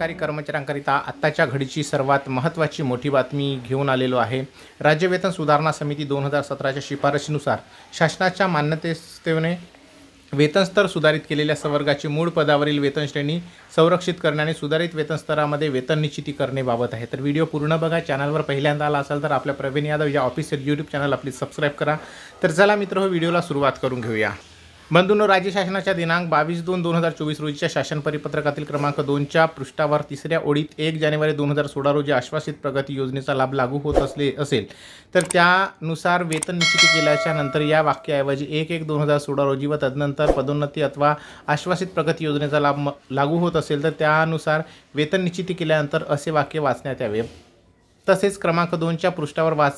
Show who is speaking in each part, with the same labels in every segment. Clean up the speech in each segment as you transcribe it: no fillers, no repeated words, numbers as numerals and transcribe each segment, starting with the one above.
Speaker 1: सरकारी कर्मचाऱ्यांकरिता आत्ताच्या घडीची सर्वात महत्त्वाची मोठी बातमी घेऊन आलेलो आहे। राज्य वेतन सुधारणा समिती 2017च्या शिफारशीनुसार शासनाच्या मान्यतेने वेतन स्तर सुधारित केलेल्या संवर्गाची मूळ पदावरील वेतन श्रेणी संरक्षित करणे आणि सुधारित वेतन स्तरामध्ये वेतन निश्चिती करण्याबाबत आहे। तर व्हिडिओ पूर्ण बघा। चॅनलवर पहिल्यांदा आला असाल तर आपल्या प्रवीण यादव या ऑफिशियल यूट्यूब चॅनलला प्लीज सबस्क्राईब करा। तर चला मित्र, व्हिडिओला सुरुवात करून घेऊया। बंधूंनो, राज्य शासनाच्या दिनांक 22/2/2024 रोजीच्या शासन परिपत्रकातील क्रमांक 2च्या पृष्ठावर तिसऱ्या ओळीत 1 जानेवारी 2016 रोजी आश्वासित प्रगती योजनेचा लाभ लागू होत असेल तर त्यानुसार वेतन निश्चिती केल्याच्या नंतर या वाक्याऐवजी 1/1/2016 रोजी व तदनंतर पदोन्नती अथवा आश्वासित प्रगती योजनेचा लाभ लागू होत असेल तर त्यानुसार वेतन निश्चिती केल्यानंतर असे वाक्य वाचण्यात यावे। तसेच क्रमांक 2च्या पृष्ठावर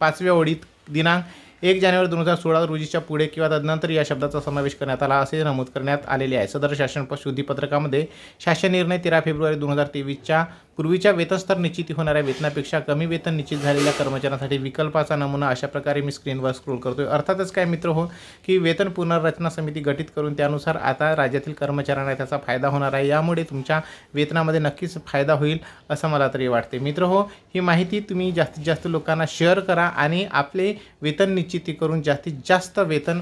Speaker 1: 5व्या ओळीत दिनांक 1 जानेवारी 2016 रोजीच्या पुढे किंवा तदनंतर या शब्दाचा समावेश करण्यात आला असे नमूद करण्यात आलेले आहे। सदर शासन शुद्धीपत्रकामध्ये शासन निर्णय 13 फेब्रुवारी 2023च्या पूर्वीच्या वेतनस्तर निश्चिती होणाऱ्या वेतनापेक्षा कमी वेतन निश्चित झालेल्या कर्मचाऱ्यांसाठी विकल्पाचा नमुना अशा प्रकारे मी स्क्रीनवर स्क्रोल करतोय। अर्थातच काय मित्र हो की वेतन पुनर्रचना समिती गठीत करून त्यानुसार आता राज्यातील कर्मचाऱ्यांना त्याचा फायदा होणार आहे। यामुळे तुमच्या वेतनामध्ये नक्कीच फायदा होईल असं मला तरी वाटते। मित्र हो, ही माहिती तुम्ही जास्तीत जास्त लोकांना शेअर करा आणि आपले वेतन निश्चिती करून जास्तीत जास्त वेतन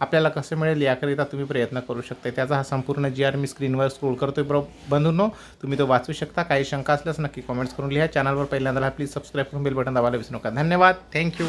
Speaker 1: आपल्याला कसं मिळेल याकरिता तुम्ही प्रयत्न करू शकता। त्याचा हा संपूर्ण GR मी स्क्रीनवर स्क्रोल करतोय बंधूंनो, तुम्ही तो वाचू शकता। काही शंका असल्यास नक्की कमेंट्स करून लिहा। चॅनलवर पहिल्यांदा प्लीज सबस्क्राईब करून बेल बटन दाबायला विसरू नका। धन्यवाद, थँक्यू।